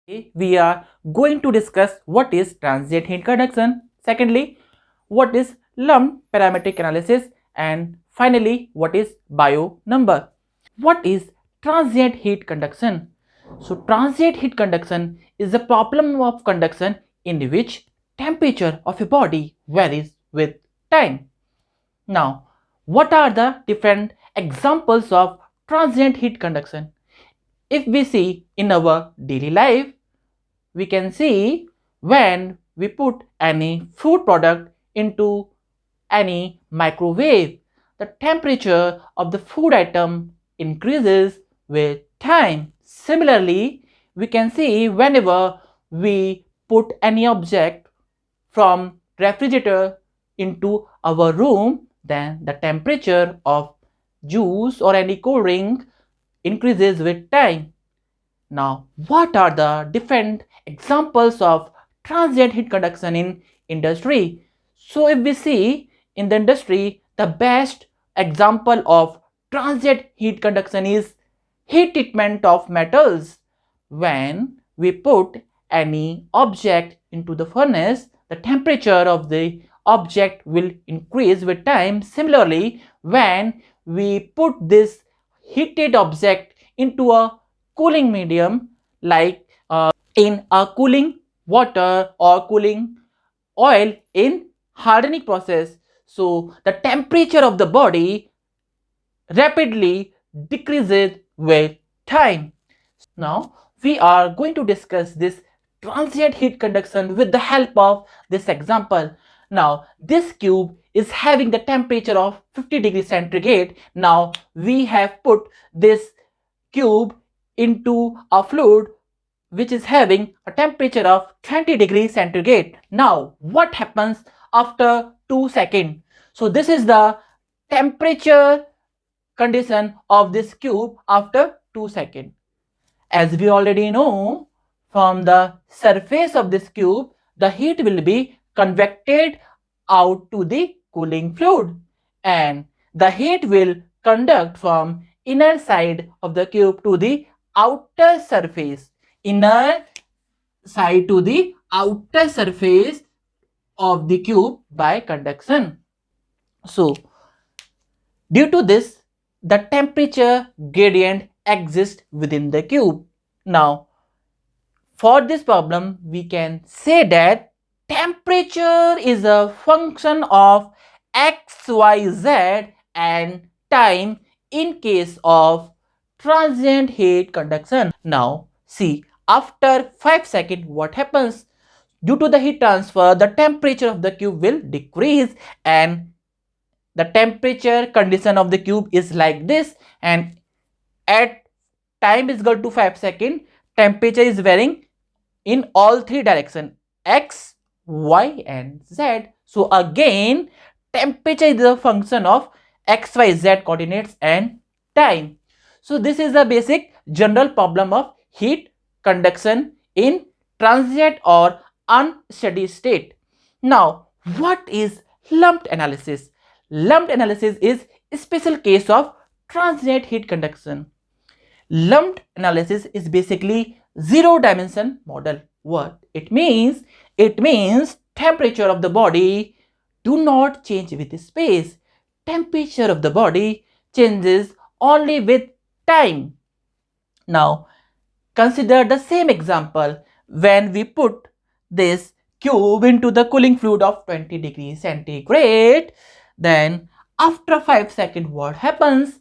Today we are going to discuss what is transient heat conduction, secondly, what is lumped parametric analysis, and finally, what is bio number. What is transient heat conduction? So, transient heat conduction is a problem of conduction in which temperature of a body varies with time. Now, what are the different examples of transient heat conduction? If we see in our daily life, we can see when we put any food product into any microwave, the temperature of the food item increases with time. Similarly, we can see whenever we put any object from refrigerator into our room, then the temperature of juice or any cold drink increases with time. Now, what are the different examples of transient heat conduction in industry? So, if we see in the industry, the best example of transient heat conduction is heat treatment of metals. When we put any object into the furnace, the temperature of the object will increase with time. Similarly, when we put this heated object into a cooling medium like in a cooling water or cooling oil in hardening process, so the temperature of the body rapidly decreases with time. Now we are going to discuss this transient heat conduction with the help of this example. Now this cube is having the temperature of 50 degrees centigrade. Now we have put this cube into a fluid which is having a temperature of 20 degrees centigrade. Now what happens after 2 seconds? So this is the temperature condition of this cube after 2 seconds. As we already know, from the surface of this cube, the heat will be convected out to the cooling fluid, and the heat will conduct from inner side of the cube to the outer surface, inner side to the outer surface of the cube by conduction. So, due to this, the temperature gradient exists within the cube. Now, for this problem, we can say that temperature is a function of x, y, z and time in case of transient heat conduction. Now, see, after 5 seconds, what happens? Due to the heat transfer, the temperature of the cube will decrease, and the temperature condition of the cube is like this, and at time is equal to 5 seconds, temperature is varying in all three directions, x, y and z. So again, temperature is a function of x, y, z coordinates and time. So this is the basic general problem of heat conduction in transient or unsteady state. Now what is lumped analysis? Lumped analysis is a special case of transient heat conduction. Lumped analysis is basically zero dimension model. What it means? It means temperature of the body do not change with space. Temperature of the body changes only with time. Now consider the same example when we put this cube into the cooling fluid of 20 degrees centigrade. Then after 5 seconds, what happens?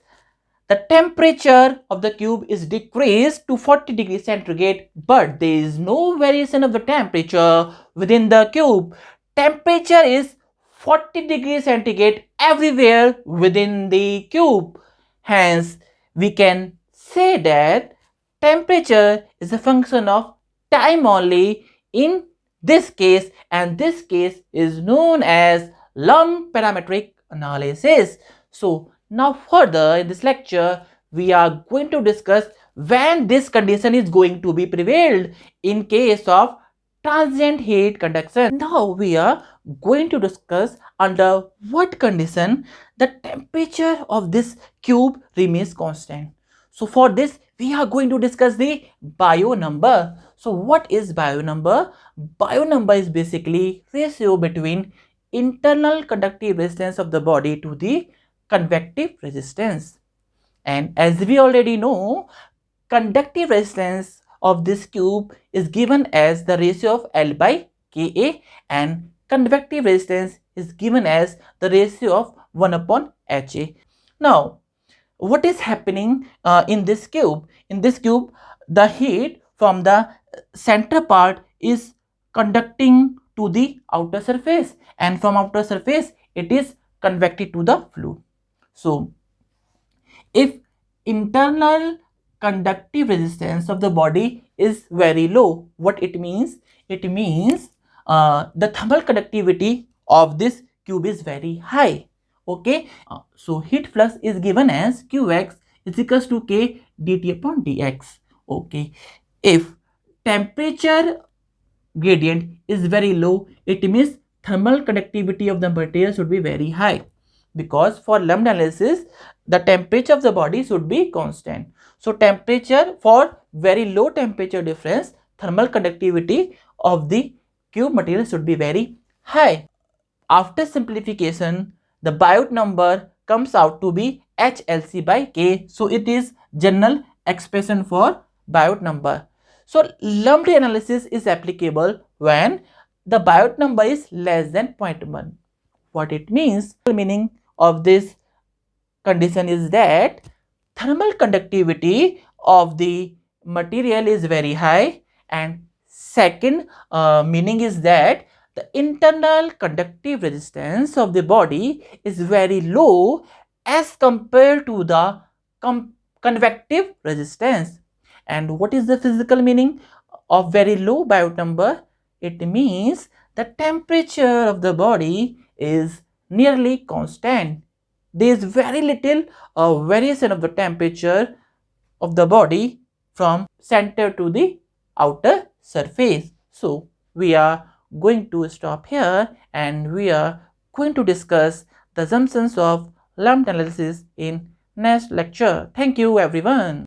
The temperature of the cube is decreased to 40 degrees centigrade, but there is no variation of the temperature within the cube. Temperature is 40 degrees centigrade everywhere within the cube. Hence, we can say that temperature is a function of time only in this case, and this case is known as lumped parametric analysis. So now further in this lecture, we are going to discuss when this condition is going to be prevailed in case of transient heat conduction. Now we are going to discuss under what condition the temperature of this cube remains constant. So for this, we are going to discuss the Biot number. So what is Biot number? Biot number is basically ratio between internal conductive resistance of the body to the convective resistance. And as we already know, conductive resistance of this cube is given as the ratio of L by Ka, and convective resistance is given as the ratio of 1 upon Ha. Now, what is happening in this cube? In this cube, the heat from the center part is conducting to the outer surface, and from outer surface it is convected to the fluid. So if internal conductive resistance of the body is very low, what it means? It means the thermal conductivity of this cube is very high. Okay, so heat flux is given as Qx is equals to K dt upon dx. Okay, if temperature gradient is very low, it means thermal conductivity of the material should be very high, because for Lump analysis the temperature of the body should be constant. So temperature, for very low temperature difference, thermal conductivity of the cube material should be very high. After simplification, the Biot number comes out to be HLC by K. So it is general expression for Biot number. So lumped analysis is applicable when the Biot number is less than 0.1. What it means? The meaning of this condition is that thermal conductivity of the material is very high, and second meaning is that the internal conductive resistance of the body is very low as compared to the convective resistance. And what is the physical meaning of very low Biot number? It means the temperature of the body is nearly constant. There is very little variation of the temperature of the body from center to the outer surface. So we are going to stop here, and we are going to discuss the assumptions of lumped analysis in next lecture. Thank you everyone.